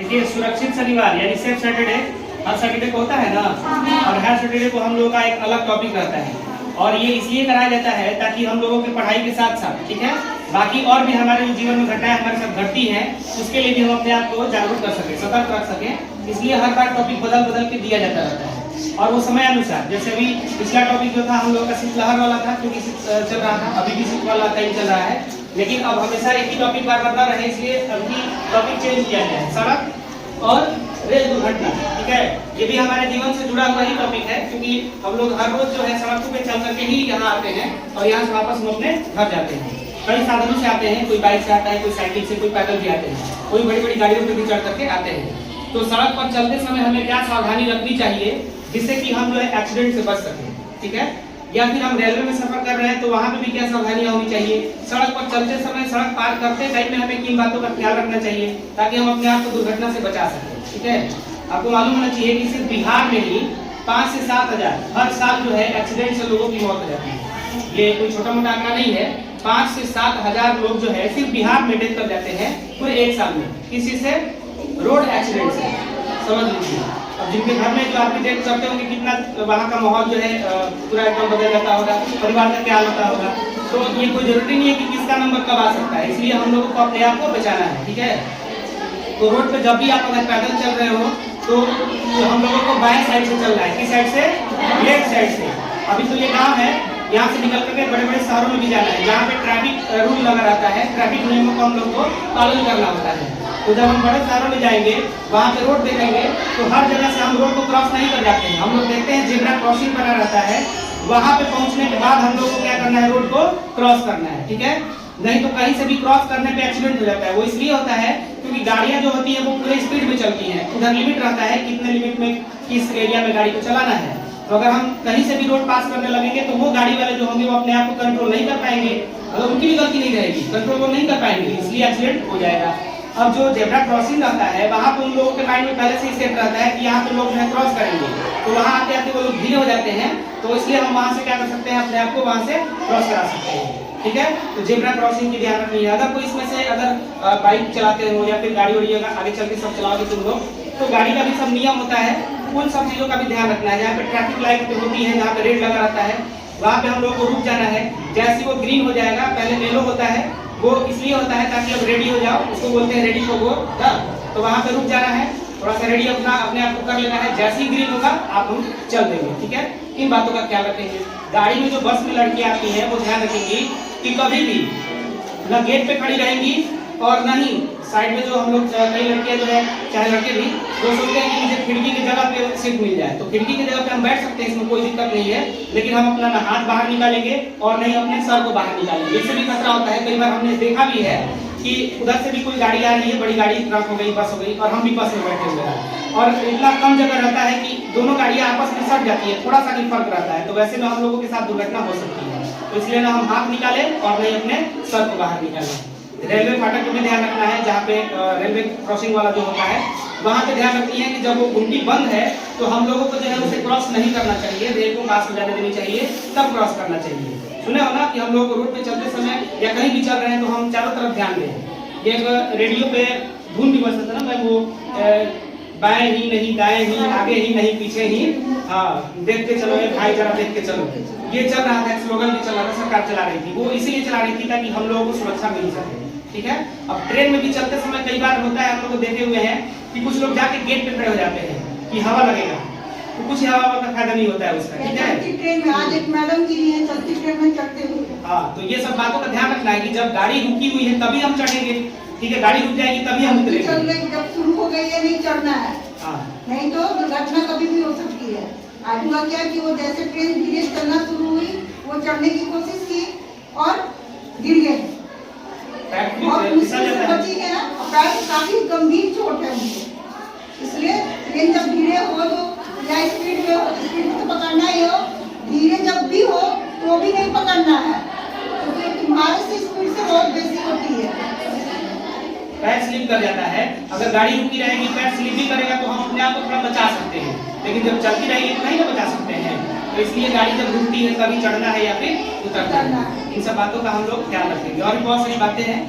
देखिए सुरक्षित शनिवार यानी सेफ सैटरडे हर सैटरडे को होता है ना, और हर सैटरडे को हम लोगों का एक अलग टॉपिक रहता है और ये इसलिए कराया जाता है ताकि हम लोगों की पढ़ाई के साथ साथ, ठीक है, बाकी और भी हमारे जीवन में घटनाएं हमारे साथ घटती हैं उसके लिए भी हम अपने आप को जागरूक कर सकें, सतर्क रख सकें। इसलिए हर बार टॉपिक बदल बदल के दिया जाता रहता है और वो समय अनुसार, जैसे अभी पिछला टॉपिक जो था हम लोग का शीतलहर वाला था क्योंकि चल रहा था, अभी भी शीत वाला टाइम चल रहा है, लेकिन अब हमेशा एक ही टॉपिक बार बार रहे इसलिए अभी टॉपिक चेंज किया गया है, सड़क और रेल दुर्घटना। ठीक है, ये भी हमारे जीवन से जुड़ा हुआ ही टॉपिक है क्योंकि हम लोग हर रोज जो है सड़कों पे चल करके ही यहाँ आते हैं और यहाँ से वापस हम अपने घर जाते हैं। कई साधनों से आते हैं, कोई बाइक से आता है, कोई साइकिल से, कोई पैदल भी आते हैं, कोई बड़ी बड़ी गाड़ियों पर भी चढ़ करके आते हैं। तो सड़क पर चलते समय हमें क्या सावधानी रखनी चाहिए जिससे कि हम जो है एक्सीडेंट से बच सकें, ठीक है, या फिर हम रेलवे में सफर कर रहे हैं तो वहां पे भी क्या सावधानियां होनी चाहिए। सड़क पर चलते समय, सड़क पार करते टाइम में हमें किन बातों का ख्याल रखना चाहिए ताकि हम अपने आप को दुर्घटना से बचा सकें। ठीक है, आपको मालूम होना चाहिए कि सिर्फ बिहार में ही 5 से 7 हजार हर साल जो है एक्सीडेंट से लोगों की मौत हो जाती है। ये कोई छोटा मोटा आंकड़ा नहीं है, 5 से 7 हजार लोग जो है सिर्फ बिहार में डेथ कर जाते हैं पूरे एक साल में, किसी से, रोड एक्सीडेंट से, समझ लीजिए। अब जिनके घर में जो आदमी डेथ करते होंगे कितना वहाँ का माहौल जो है पूरा एकदम बदल जाता होगा, परिवार का क्या होता होगा। तो ये कोई जरूरी नहीं है कि किसका नंबर कब आ सकता है, इसलिए हम लोगों को अपने आप को बचाना है। ठीक है, तो रोड पे जब भी आप अगर पैदल चल रहे हो तो हम लोगों को बाएं साइड से चलना है, किस साइड से, लेफ्ट साइड से। अभी तो ये गाँव है, यहाँ से निकल करके बड़े बड़े शहरों में भी जाना है जहाँ पे ट्रैफिक रूल लगा रहता है, ट्रैफिक नियमों को हम लोग को पालन करना होता है। तो जब हम बड़े शहरों में जाएंगे वहाँ पे रोड देखेंगे तो हर जगह से हम रोड को क्रॉस नहीं कर जाते हैं, हम लोग देखते हैं जेब्रा क्रॉसिंग बना रहता है, वहाँ पे पहुँचने के बाद हम लोग को क्या करना है, रोड को क्रॉस करना है। ठीक है, नहीं तो कहीं से भी क्रॉस करने पे एक्सीडेंट हो जाता है। वो इसलिए होता है क्योंकि गाड़ियाँ जो होती है वो पूरे स्पीड में चलती हैं, उधर लिमिट रहता है कितने लिमिट में किस एरिया में गाड़ी को चलाना है। तो अगर हम कहीं से भी रोड पास करने लगेंगे तो वो गाड़ी वाले जो होंगे वो अपने आप को कंट्रोल नहीं कर पाएंगे, अगर उनकी भी गलती नहीं रहेगी, कंट्रोल वो नहीं कर पाएंगे, इसलिए एक्सीडेंट हो जाएगा। अब जो जेब्रा क्रॉसिंग रहता है वहाँ पे उन लोगों के माइंड में पहले से ही सेट रहता है कि यहाँ पे लोग जो है क्रॉस करेंगे, तो वहाँ आते आते वो लोग धीरे हो जाते हैं, तो इसलिए हम वहाँ से क्या कर सकते हैं, अपने आप को वहाँ से क्रॉस करा सकते हैं। ठीक है, तो जेब्रा क्रॉसिंग की ध्यान रखनी है। अगर कोई इसमें से अगर बाइक चलाते हो या फिर गाड़ी वाड़ी आगे चल के सब चलाओगे तुम लोग, तो गाड़ी का भी सब नियम होता है, उन सब चीज़ों का भी ध्यान रखना है। जहाँ पे ट्रैफिक लाइट होती है, जहाँ पे रेड लगा रहता है, वहाँ पे हम लोग को रुक जाना है। जैसे वो ग्रीन हो जाएगा, पहले येलो होता है, वो इसलिए होता है ताकि अब रेडी हो जाओ, उसको बोलते हैं रेडी फॉर गो, तो वहाँ पे रुक जाना है, थोड़ा सा रेडी अपने आप को कर लेना है। जैसे ही ग्रीन होगा आप लोग चल देंगे। ठीक है, इन बातों का ख्याल रखेंगे। गाड़ी में जो बस में लड़कियाँ आती हैं वो ध्यान रखेंगी कि कभी भी न गेट पे खड़ी रहेंगी और न ही साइड में जो हम लोग, कई लड़कियाँ जो है चाहे लड़के भी, वो सोचते हैं कि मुझे खिड़की की जगह पे सीट मिल जाए, तो खिड़की की जगह पे हम बैठ सकते हैं, इसमें कोई दिक्कत नहीं है, लेकिन हम अपना ना हाथ बाहर निकालेंगे और नहीं अपने सर को बाहर निकालेंगे। इससे भी खतरा होता है, कई बार हमने देखा भी है कि उधर से भी कोई गाड़ी आ रही है, बड़ी गाड़ी, ट्रक हो गई, बस हो गई, और हम भी बस में बैठे हुए हैं और इतना कम जगह रहता है कि दोनों गाड़ियाँ आपस में सट जाती है, थोड़ा सा भी फर्क रहता है, तो वैसे में हम लोगों के साथ दुर्घटना हो सकती है। तो इसलिए ना हम हाथ निकालें और नहीं अपने सर को बाहर निकालें। रेलवे फाटक को भी ध्यान रखना है, जहाँ पे रेलवे क्रॉसिंग वाला जो होता है वहाँ पे ध्यान रखनी है कि जब वो गुंडी बंद है तो हम लोगों को जो है उसे क्रॉस नहीं करना चाहिए, रेल को पास हो जाने देनी चाहिए, तब क्रॉस करना चाहिए। सुने हो ना कि हम लोग को रोड पे चलते समय या कहीं भी चल रहे हैं तो हम चारों तरफ ध्यान दें। एक रेडियो पे धुन भी बजता था ना भाई, वो बाएं ही नहीं, दाएं ही, आगे ही नहीं, पीछे ही, हाँ देख के चलो भाई, जरा देख के चलो, ये चल रहा था, स्लोगन भी चल रहा था, सरकार चला रही थी, वो इसीलिए चला रही थी ताकि हम लोगों को सुरक्षा मिल सके। ठीक है, अब ट्रेन में भी चलते समय कई बार होता है, हम लोग देखे हुए हैं कि कुछ लोग जाके गेट पे खड़े हो जाते हैं कि हवा लगेगा, तो कुछ हवा का फायदा नहीं होता है उसका। ठीक है, ट्रेन में आज एक मैडम जी हैं चलती ट्रेन में चढ़ते हुए, हाँ, तो ये सब बातों का ध्यान रखना है कि जब गाड़ी रुकी हुई है तभी हम चढ़ेंगे। ठीक है, गाड़ी रुक जाएगी तभी हम उतरेंगे, जब शुरू हो गई है नहीं चढ़ना है, नहीं तो दुर्घटना कभी भी हो सकती है। आज हुआ क्या कि वो जैसे ट्रेन धीरे चलना शुरू हुई, वो चढ़ने की कोशिश की और गिर गए, और मुश्किल से बची है, पैर काफी गंभीर चोट है उनको। इसलिए ट्रेन जब धीरे हो तो या स्पीड में हो, स्पीड में तो पकड़ना ही हो, धीरे जब भी हो तो भी नहीं पकड़ना है, क्योंकि तुम्हारे से स्पीड से बहुत बेसी होती है, पैर स्लिप कर जाता है। अगर गाड़ी रुकी रहेगी, पैर स्लिप भी करेगा तो हम अपने आप को थोड़ा बचा सकते हैं, लेकिन जब चलती रहेगी तो नहीं ना बचा सकते हैं। तो इसलिए गाड़ी जब रुकती है तभी चढ़ना है या फिर उतरना है। इन सब बातों का हम लोग ख्याल रखेंगे और भी बहुत सारी बातें हैं।